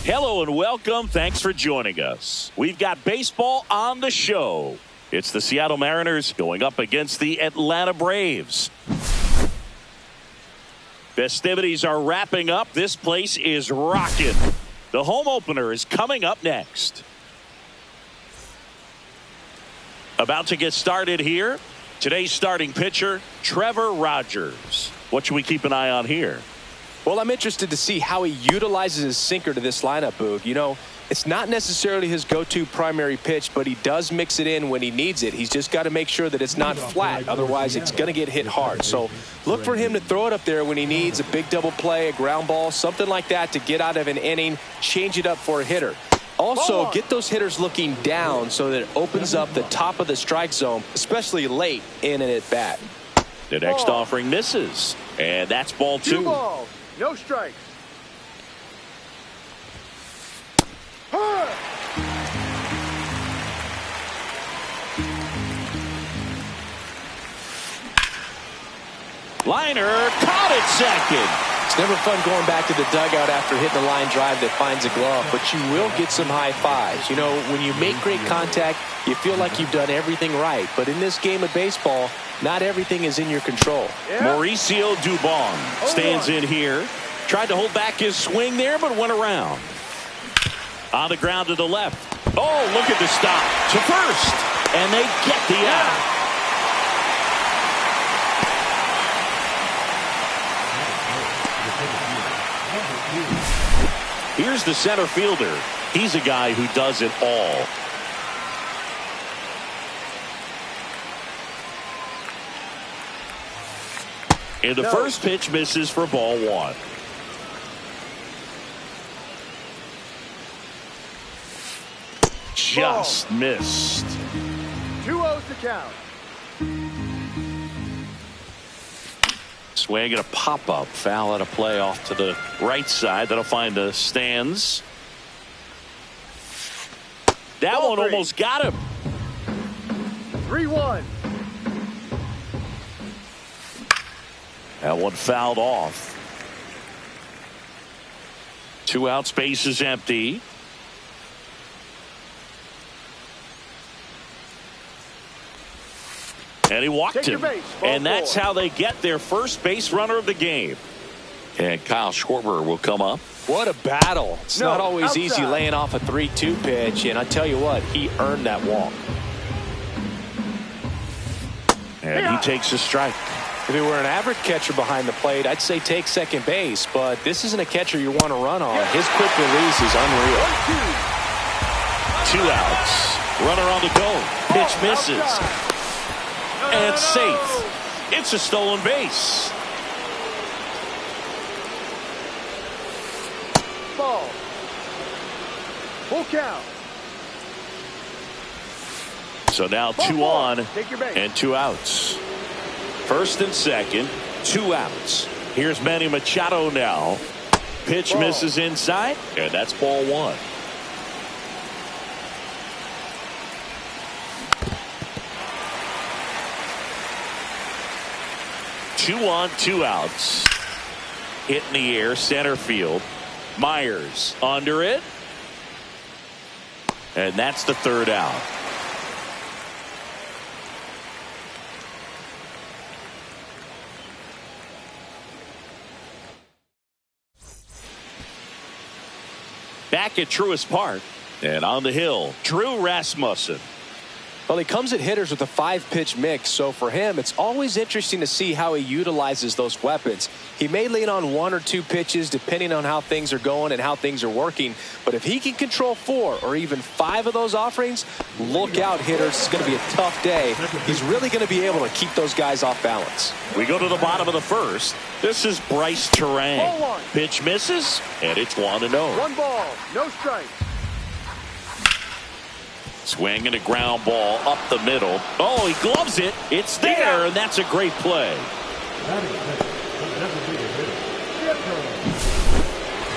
Hello and welcome. Thanks for joining us. We've got baseball on the show. It's the Seattle Mariners going up against the Atlanta Braves. Festivities are wrapping up. This place is rocking. The home opener is coming up next. About to get started here. Today's starting pitcher, Trevor Rogers. What should we keep an eye on here? Well, I'm interested to see how he utilizes his sinker to this lineup, Boog. You know, it's not necessarily his go-to primary pitch, but he does mix it in when he needs it. He's just got to make sure that it's not flat. Otherwise, it's going to get hit hard. So look for him to throw it up there when he needs a big double play, a ground ball, something like that to get out of an inning, change it up for a hitter. Also, get those hitters looking down so that it opens up the top of the strike zone, especially late in an at-bat. The next offering misses, and that's ball 2. 2 balls, no strikes. Liner caught it second. It's never fun going back to the dugout after hitting a line drive that finds a glove, but you will get some high fives. You know, when you make great contact, you feel like you've done everything right. But in this game of baseball, not everything is in your control. Mauricio Dubon stands in here. Tried to hold back his swing there, but went around. On the ground to the left. Oh, look at the stop to first. And they get the out. Here's the center fielder. He's a guy who does it all. And the first pitch misses for ball 1. Just missed. 2-0 to count. Swing and a pop-up foul and a play off to the right side. That'll find the stands. That Ball one 3. almost got him. 3-1. That one fouled off. 2 outs, base is empty. And he walked him. And that's how they get their first base runner of the game. And Kyle Schwarber will come up. What a battle. It's not always easy laying off a 3-2 pitch, and I tell you what, he earned that walk. And he takes a strike. If he were an average catcher behind the plate, I'd say take second base, but this isn't a catcher you want to run on. His quick release is unreal. 2 outs. Runner on the go. Pitch misses. And safe. It's a stolen base. Ball. Full count. So now 2 on and 2 outs. First and second, 2 outs. Here's Manny Machado now. Pitch misses inside, and that's ball 1. Two on, 2 outs. Hit in the air, center field. Myers under it. And that's the 3rd out. Back at Truist Park. And on the hill, Drew Rasmussen. Well, he comes at hitters with a 5-pitch mix, so for him, it's always interesting to see how he utilizes those weapons. He may lean on 1 or 2 pitches depending on how things are going and how things are working, but if he can control 4 or even 5 of those offerings, look out, hitters. It's going to be a tough day. He's really going to be able to keep those guys off balance. We go to the bottom of the first. This is Bryce Terang. Pitch misses, and it's 1-0. 1 ball, no strikes. Swing and a ground ball up the middle. Oh, he gloves it. It's there, and that's a great play.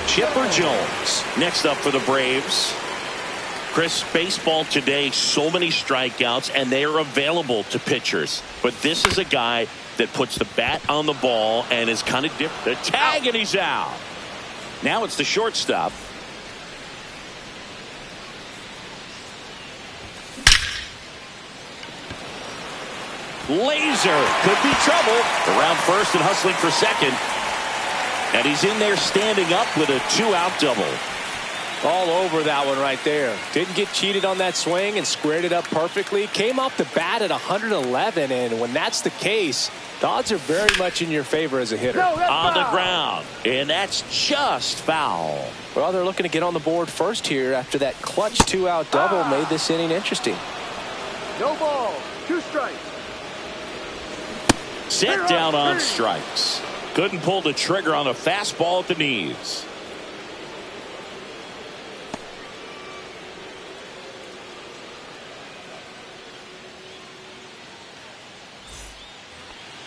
Chipper Jones next up for the Braves. Chris, baseball today, so many strikeouts, and they are available to pitchers. But this is a guy that puts the bat on the ball and is kind of different. The tag, and he's out. Now it's the shortstop. Laser could be trouble. Around first and hustling for second. And he's in there standing up with a 2-out double. All over that one right there. Didn't get cheated on that swing and squared it up perfectly. Came off the bat at 111, and when that's the case, the odds are very much in your favor as a hitter. On the ground, and that's just foul. Well, they're looking to get on the board first here after that clutch 2-out double made this inning interesting. No ball. 2 strikes. Set down on strikes. Couldn't pull the trigger on a fastball at the knees.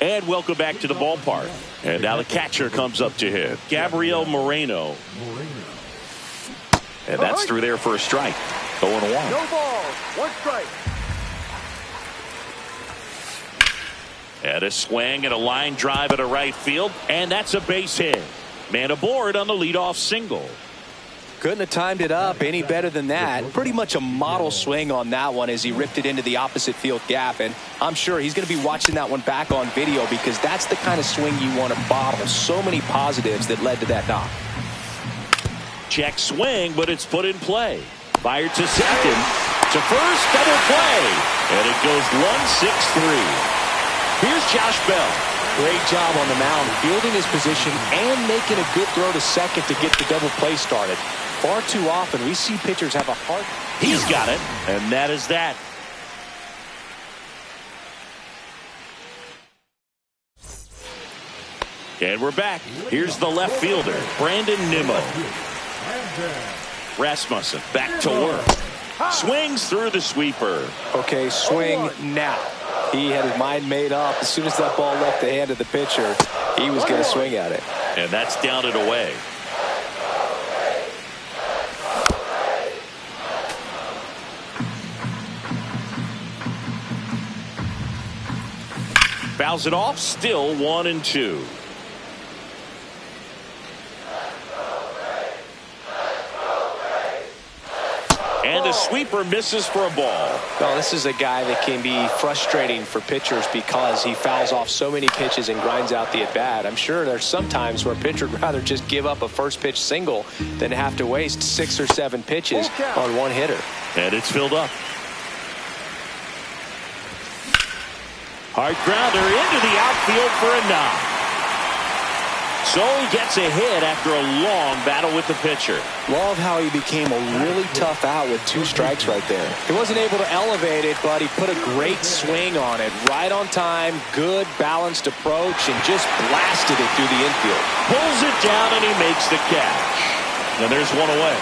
And welcome back to the ballpark. And now the catcher comes up to hit. Gabriel Moreno. And that's through there for a strike. 0-1. No ball. 1 strike. And a swing and a line drive at a right field. And that's a base hit. Man aboard on the leadoff single. Couldn't have timed it up any better than that. Pretty much a model swing on that one as he ripped it into the opposite field gap. And I'm sure he's going to be watching that one back on video because that's the kind of swing you want to bottle. So many positives that led to that knock. Check swing, but it's put in play. Fired to second. To first, double play. And it goes 1-6-3. Here's Josh Bell. Great job on the mound, fielding his position and making a good throw to second to get the double play started. Far too often we see pitchers have a hard. He's got it, and that is that. And we're back. Here's the left fielder, Brandon Nimmo. Rasmussen back to work. Swings through the sweeper. Okay, swing now. He had his mind made up. As soon as that ball left the hand of the pitcher, he was going to swing at it. And that's down and away. Fouls it off, still 1-2. And the sweeper misses for a ball. Well, this is a guy that can be frustrating for pitchers because he fouls off so many pitches and grinds out the at-bat. I'm sure there's some times where a pitcher would rather just give up a first pitch single than have to waste 6 or 7 pitches on one hitter. And it's filled up. Hard grounder into the outfield for a knock. So he gets a hit after a long battle with the pitcher. Love how he became a really tough out with 2 strikes right there. He wasn't able to elevate it, but he put a great swing on it. Right on time, good balanced approach, and just blasted it through the infield. Pulls it down and he makes the catch. And there's one away.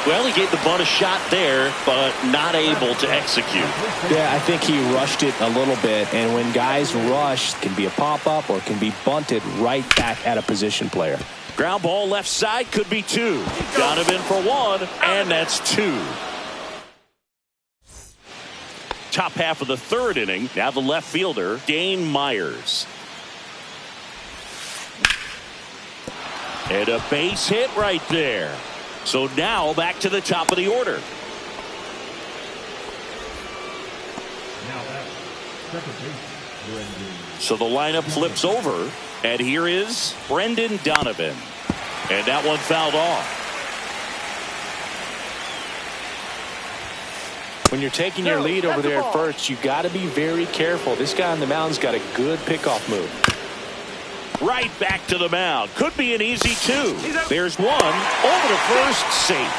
Well, he gave the bunt a shot there, but not able to execute. Yeah, I think he rushed it a little bit, and when guys rush, it can be a pop-up or it can be bunted right back at a position player. Ground ball left side, could be 2. Donovan for 1, and that's 2. Top half of the 3rd inning. Now the left fielder, Dane Myers. And a base hit right there. So now back to the top of the order. So the lineup flips over, and here is Brendan Donovan. And that one fouled off. When you're taking your lead over there at first, you got to be very careful. This guy on the mound's got a good pickoff move. Right back to the mound. Could be an easy 2. There's one. Over to first, safe.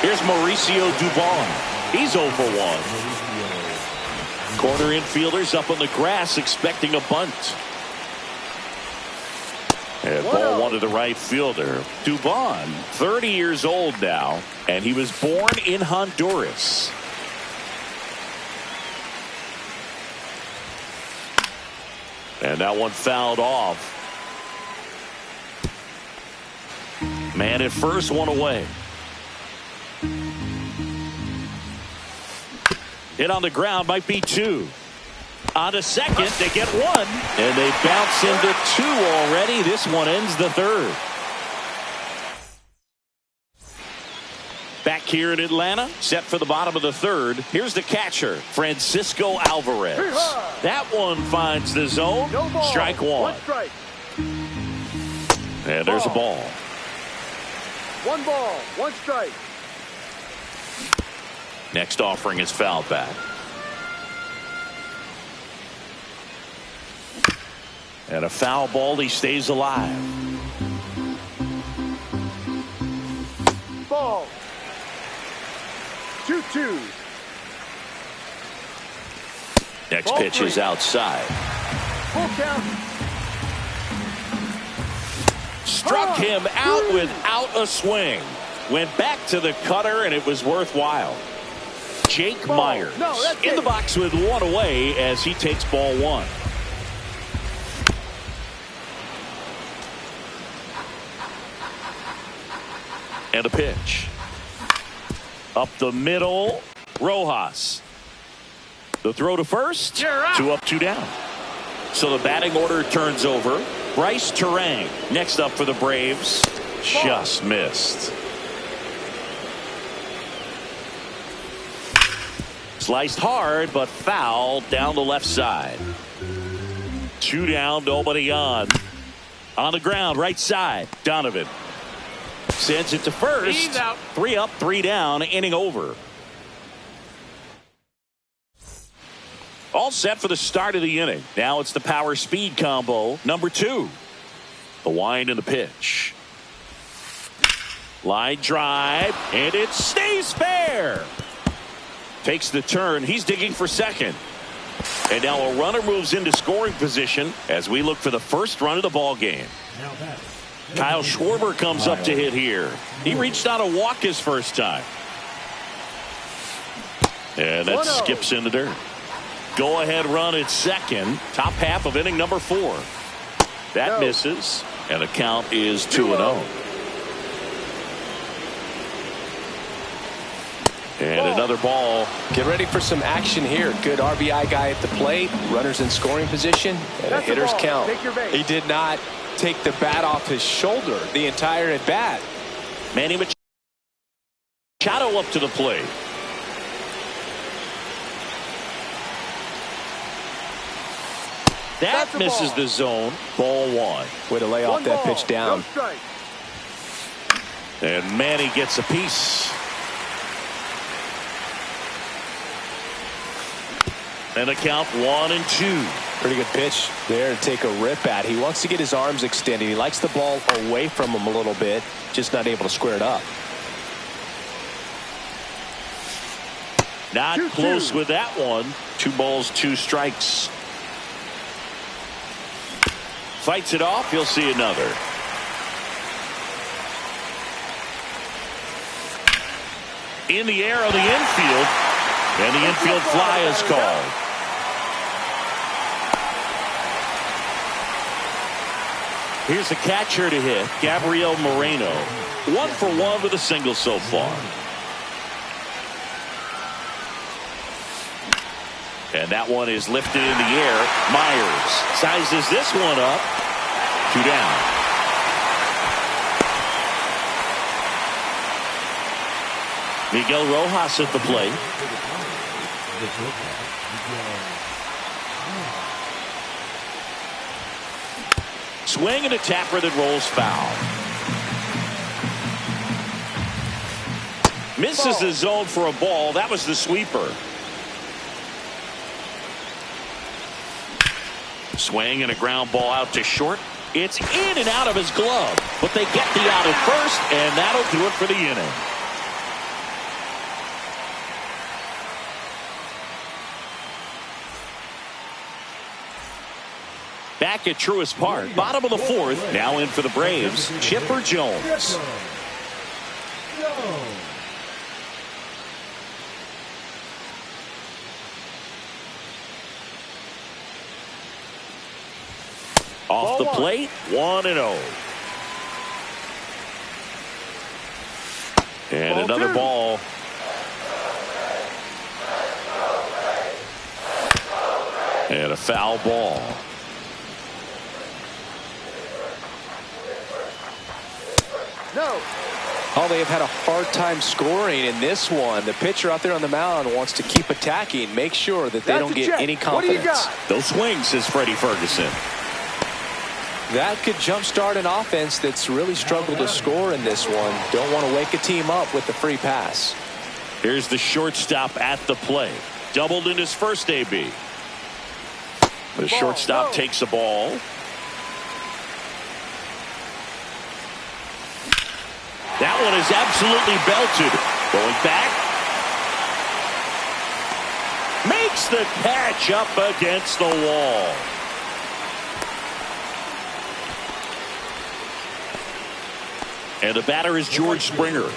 Here's Mauricio Dubon. He's 0 for 1. Corner infielders up on the grass expecting a bunt. And ball 1 to the right fielder. Dubon, 30 years old now, and he was born in Honduras. And that one fouled off. Man at first, one away. Hit on the ground, might be 2. On to second, they get 1. And they bounce into 2 already. This one ends the 3rd. Back here in Atlanta, set for the bottom of the third. Here's the catcher, Francisco Alvarez. That one finds the zone. No ball. Strike one. One strike. And there's a ball. One ball. One strike. Next offering is fouled back. And a foul ball. He stays alive. Ball. 2-2. Next Ball pitch three. is outside. Full count. Struck him out without a swing. Went back to the cutter, and it was worthwhile. Jake Myers No, that's in it. the box with one away as he takes ball one. And a pitch. Up the middle, Rojas. The throw to first, two up, two down. So the batting order turns over. Bryce Terang next up for the Braves. Just missed. Sliced hard, but foul down the left side. Two down, nobody on. On the ground, right side, Donovan. Sends it to first. He's out. Three up, three down, inning over. All set for the start of the inning. Now it's the power speed combo, number 2. The wind and the pitch. Line drive, and it stays fair. Takes the turn. He's digging for second. And now a runner moves into scoring position as we look for the first run of the ball game. Kyle Schwarber comes up to hit here. He reached out a walk his first time. And that skips in the dirt. Go ahead run at second. Top half of inning number 4. That misses. And the count is 2-0. And another ball. Get ready for some action here. Good RBI guy at the plate. Runners in scoring position. And a hitter's count. He did not take the bat off his shoulder the entire at bat. Manny Machado up to the plate. That misses the zone. Ball 1. Way to lay off that pitch down. And Manny gets a piece. And a count 1-2. Pretty good pitch there to take a rip at. He wants to get his arms extended. He likes the ball away from him a little bit, just not able to square it up. Not close with that one. 2 balls, 2 strikes. Fights it off. He'll see another. In the air on the infield. And the infield fly is called. Here's the catcher to hit, Gabriel Moreno. 1 for 1 with a single so far. And that one is lifted in the air. Myers sizes this one up. 2 down. Miguel Rojas at the plate. Swing and a tapper that rolls foul. Misses the zone for a ball. That was the sweeper. Swing and a ground ball out to short. It's in and out of his glove, but they get the out at first, and that'll do it for the inning. Back at Truist Park, bottom of the 4th, now in for the Braves, Chipper Jones. Off the plate, 1-0. And another ball. And a foul ball. No. Oh, they have had a hard time scoring in this one. The pitcher out there on the mound wants to keep attacking, make sure that they don't get any confidence. Those swings, says Freddie Ferguson. That could jumpstart an offense that's really struggled to score in this one. Don't want to wake a team up with the free pass. Here's the shortstop at the plate. Doubled in his first AB. The shortstop takes the ball. That one is absolutely belted. Going back. Makes the catch up against the wall. And the batter is George Springer.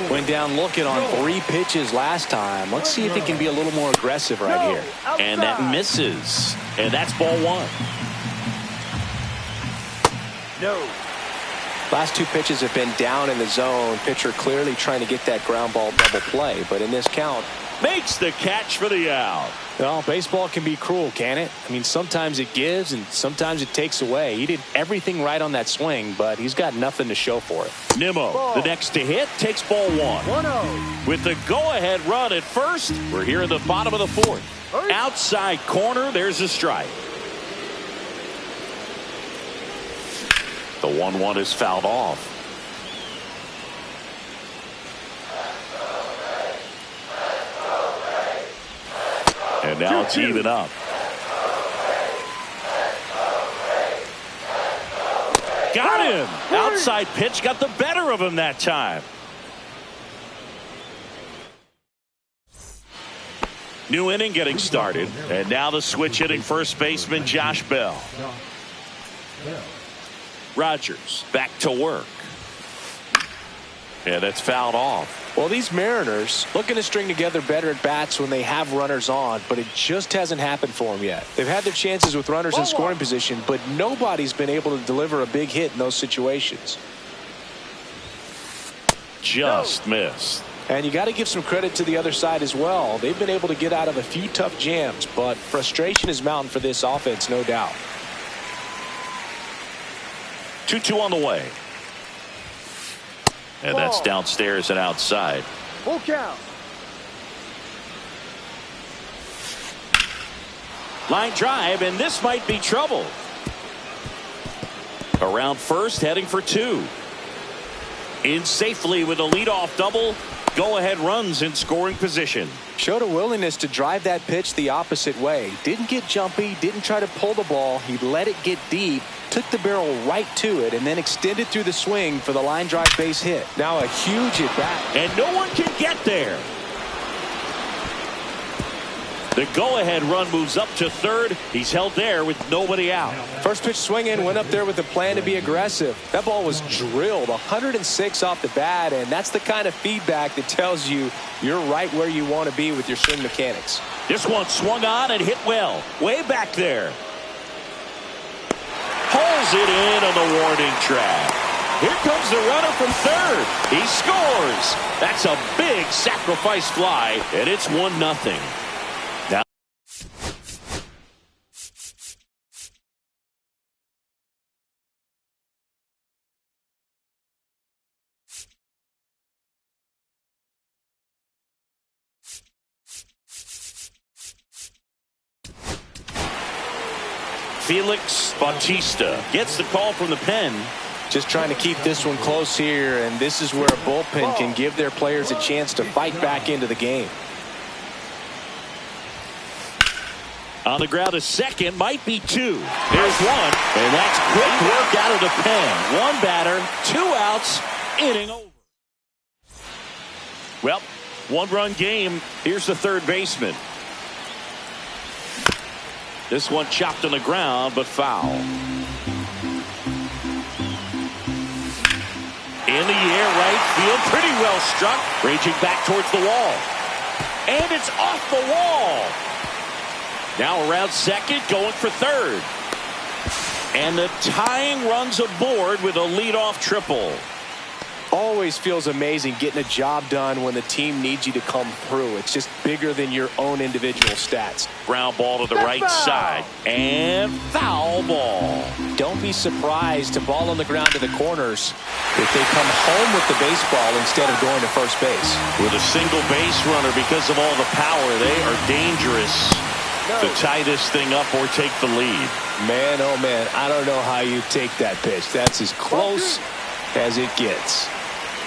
Went down looking on 3 pitches last time. Let's see if he can be a little more aggressive right here. And that misses. And that's ball 1. No. Last 2 pitches have been down in the zone. Pitcher clearly trying to get that ground ball double play. But in this count, makes the catch for the out. Well, baseball can be cruel, can it? I mean, sometimes it gives and sometimes it takes away. He did everything right on that swing, but he's got nothing to show for it. Nimmo, the next to hit, takes ball 1. 1-0. With the go-ahead run at first, we're here in the bottom of the 4th. Outside corner, there's a strike. The 1-1 is fouled off. And now it's even up. Got him. Outside pitch got the better of him that time. New inning getting started. And now the switch hitting first baseman Josh Bell. Rogers back to work. And that's fouled off. Well, these Mariners looking to string together better at bats when they have runners on, but it just hasn't happened for them yet. They've had their chances with runners in scoring position, but nobody's been able to deliver a big hit in those situations. Just missed. And you got to give some credit to the other side as well. They've been able to get out of a few tough jams, but frustration is mounting for this offense, no doubt. 2-2 on the way. And that's downstairs and outside. Full count. Line drive, and this might be trouble. Around first, heading for 2. In safely with a leadoff double. Go-ahead runs in scoring position. Showed a willingness to drive that pitch the opposite way. Didn't get jumpy, didn't try to pull the ball. He let it get deep, took the barrel right to it, and then extended through the swing for the line drive base hit. Now a huge at bat. And no one can get there. The go-ahead run moves up to third. He's held there with nobody out. First pitch swinging, went up there with a plan to be aggressive. That ball was drilled 106 off the bat, and that's the kind of feedback that tells you you're right where you want to be with your swing mechanics. This one swung on and hit well. Way back there. Pulls it in on the warning track. Here comes the runner from third. He scores. That's a big sacrifice fly, and it's 1-0. Now Felix Bautista gets the call from the pen. Just trying to keep this one close here, and this is where a bullpen can give their players a chance to fight back into the game. On the ground, a second, might be 2. There's 1, and that's quick work out of the pen. 1 batter, 2 outs, inning over. Well, 1-run game. Here's the third baseman. This one chopped on the ground, but foul. In the air, right field, pretty well struck. Raging back towards the wall. And it's off the wall. Now around second, going for third. And the tying runs aboard with a leadoff triple. Always feels amazing getting a job done when the team needs you to come through. It's just bigger than your own individual stats. Ground ball to the right side. And foul ball. Don't be surprised to ball on the ground to the corners if they come home with the baseball instead of going to first base. With a single base runner, because of all the power, they are dangerous to tie this thing up or take the lead. Man, oh man, I don't know how you take that pitch. That's as close as it gets.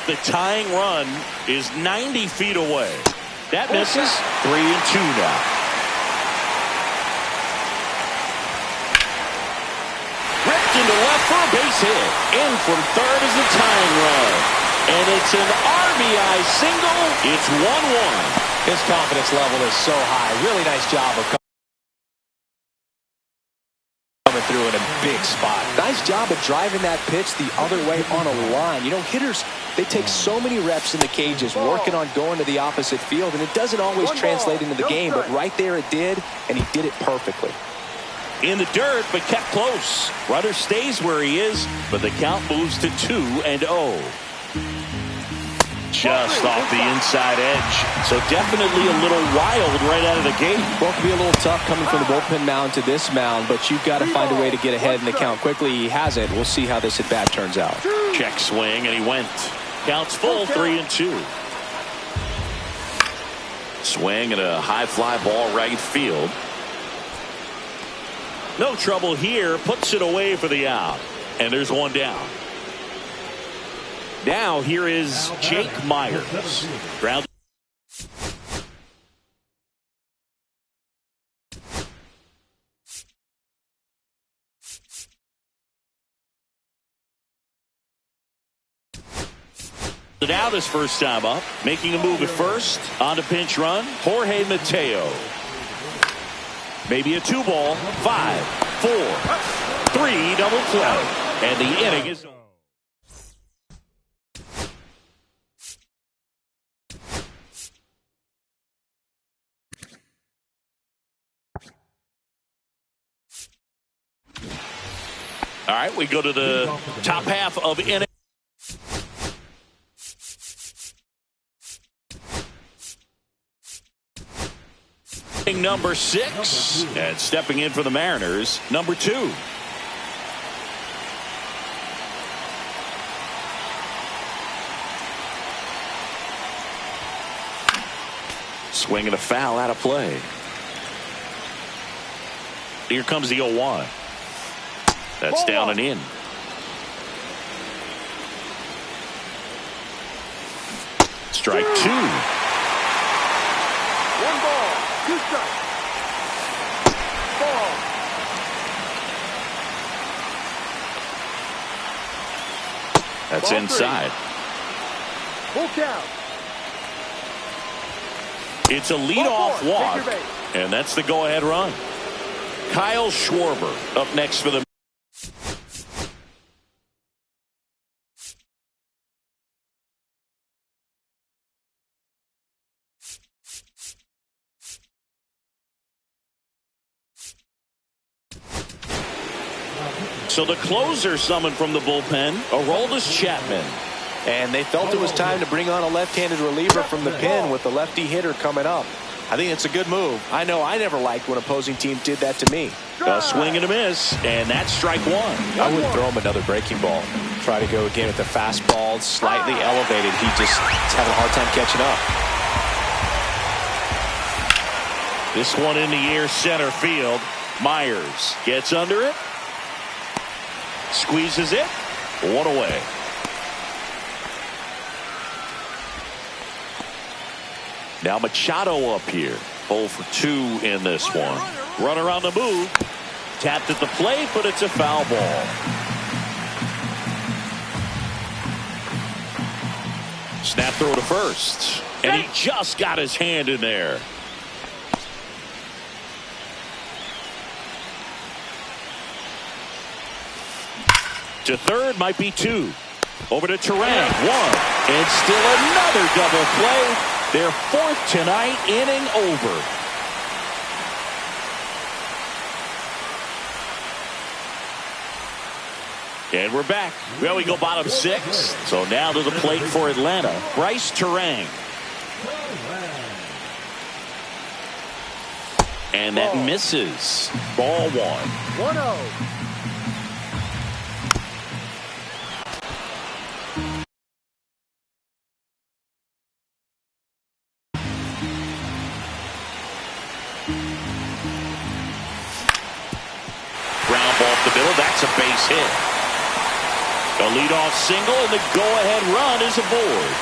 The tying run is 90 feet away. That misses. 3-2 now. Ripped into left for a base hit. In from third is the tying run. And it's an RBI single. It's 1-1. His confidence level is so high. Really nice job of coming through in a big spot. Nice job of driving that pitch the other way on a line. You know, hitters, they take so many reps in the cages working on going to the opposite field, and it doesn't always translate into the game, but right there it did, and he did it perfectly. In the dirt, but kept close. Runner stays where he is, but the count moves to 2-0. Just off the inside edge. So definitely a little wild right out of the gate. Well, it can be a little tough coming from the bullpen mound to this mound, but you've got to find a way to get ahead in the count quickly. He hasn't. We'll see how this at-bat turns out. Check swing, and he went. Counts full, 3-2. Swing and a high fly ball right field. No trouble here. Puts it away for the out. And there's one down. Now here is Jake Myers. Ground. It out his first time up, making a move at first. On to pinch run, Jorge Mateo. Maybe a 2-ball, 5, 4, 3 double play. And the inning is over. All right, we go to the top half of inning. Number 6, and stepping in for the Mariners, number 2. Swing and a foul out of play. Here comes the 0-1. That's down and in. Strike 2. 1 ball, 2 strikes. Ball. That's Ball inside. 3. Full count. It's a leadoff walk, and that's the go-ahead run. Kyle Schwarber up next for the. So the closer summoned from the bullpen, Aroldis Chapman. And they felt it was time to bring on a left-handed reliever from the pen with the lefty hitter coming up. I think it's a good move. I know I never liked when opposing teams did that to me. A swing and a miss, and that's strike 1. I wouldn't throw him another breaking ball. Try to go again with the fastball slightly elevated. He just is having a hard time catching up. This one in the air center field. Myers gets under it. Squeezes it. 1 away. Now Machado up here. 0 for 2 in this one. Runner on the move. Tapped at the plate, but it's a foul ball. Snap throw to first. And he just got his hand in there. To third might be 2. Over to Terang. 1. And still another double play. Their 4th tonight, inning over. And we're back. Well, we go bottom 6. So now to the plate for Atlanta, Bryce Terang. And that misses. Ball 1. 1-0. Ground ball up the middle. That's a base hit. A leadoff single, and the go-ahead run is aboard.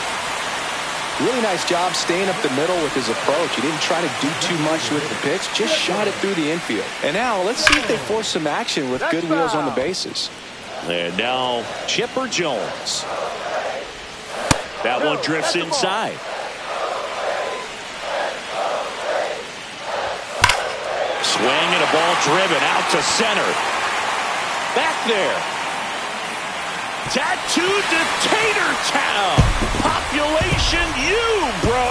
Really nice job staying up the middle with his approach. He didn't try to do too much with the pitch, just shot it through the infield. And now let's see if they force some action with good wheels on the bases. And now Chipper Jones. That one drifts inside. Swing and a ball driven out to center. Back there. Tattooed to Tater Town. Population U, bro.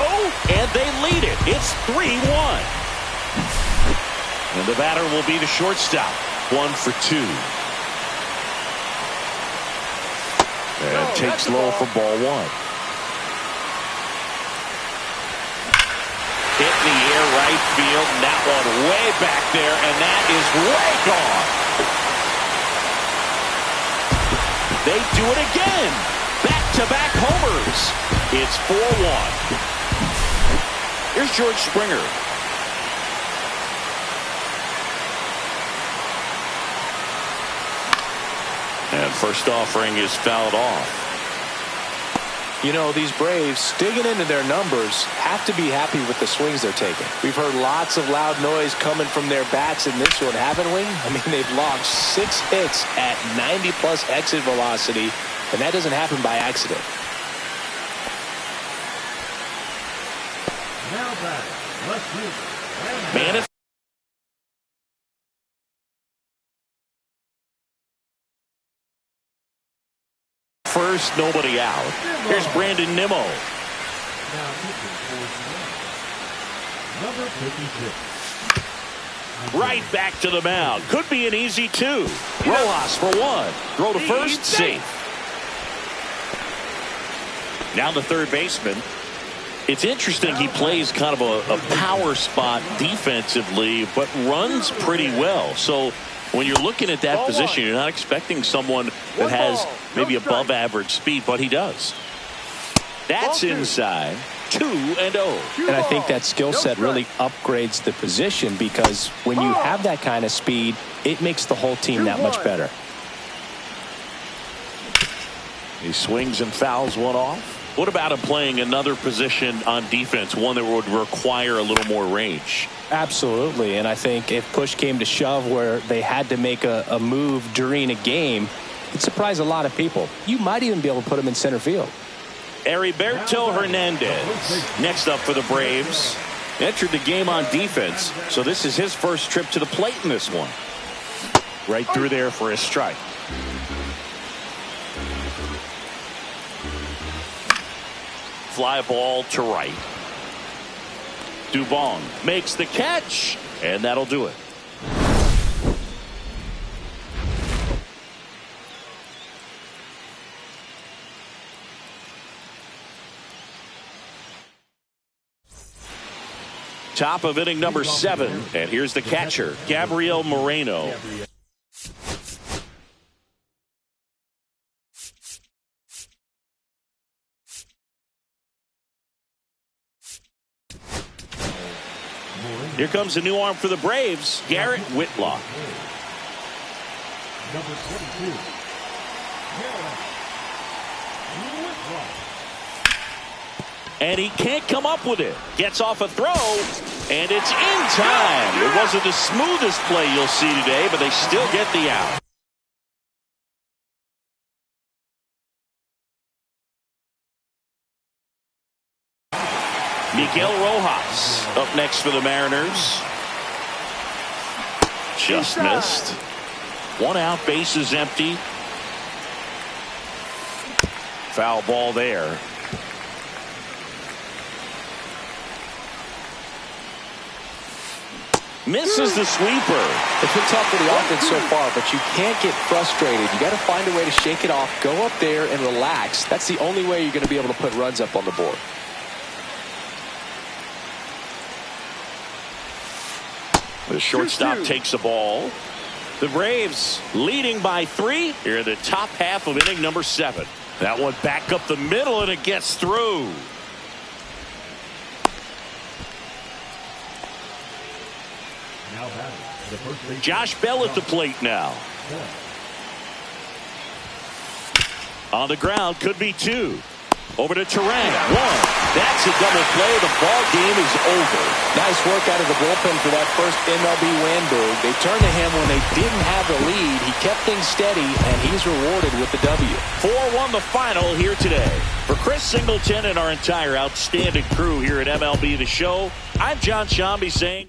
And they lead it. It's 3-1. And the batter will be the shortstop. 1 for 2. And takes low for ball 1. Hit in the air right field, and that one way back there, and that is way gone. They do it again. Back-to-back homers. It's 4-1. Here's George Springer. And first offering is fouled off. You know, these Braves, digging into their numbers, have to be happy with the swings they're taking. We've heard lots of loud noise coming from their bats in this one, haven't we? I mean, they've logged 6 hits at 90-plus exit velocity, and that doesn't happen by accident. Man, it's first, nobody out. Here's Brandon Nimmo. Right back to the mound. Could be an easy 2. Rojas for 1. Throw to first, safe. Now the third baseman. It's interesting, he plays kind of a power spot defensively, but runs pretty well. So when you're looking at that position, you're not expecting someone that has maybe above average speed, but he does. That's inside. 2-0. And I think that skill set really upgrades the position, because when you have that kind of speed, it makes the whole team that much better. He swings and fouls one off. What about him playing another position on defense, one that would require a little more range? Absolutely, and I think if push came to shove where they had to make a move during a game, it'd surprise a lot of people. You might even be able to put him in center field. Heriberto Hernandez, next up for the Braves, entered the game on defense, so this is his first trip to the plate in this one. Right through there for a strike. Fly ball to right. Dubon makes the catch, and that'll do it. Top of inning number 7, and here's the catcher, Gabriel Moreno. Here comes a new arm for the Braves, Garrett Whitlock. Number 22. And he can't come up with it. Gets off a throw, and it's in time. It wasn't the smoothest play you'll see today, but they still get the out. Miguel Rojas up next for the Mariners. Just missed. 1 out, bases empty. Foul ball there. Misses the sweeper. It's been tough for the offense so far, but you can't get frustrated. You got to find a way to shake it off, go up there and relax. That's the only way you're going to be able to put runs up on the board. The shortstop takes the ball. The Braves leading by 3 here in the top half of inning number 7. That one back up the middle, and it gets through. Josh Bell at the plate now. On the ground, could be 2. Over to Terang. 1. That's a double play. The ball game is over. Nice work out of the bullpen for that first MLB win, Boog. They turned to him when they didn't have the lead. He kept things steady, and he's rewarded with the W. 4-1 the final here today. For Chris Singleton and our entire outstanding crew here at MLB The Show, I'm John Shambi saying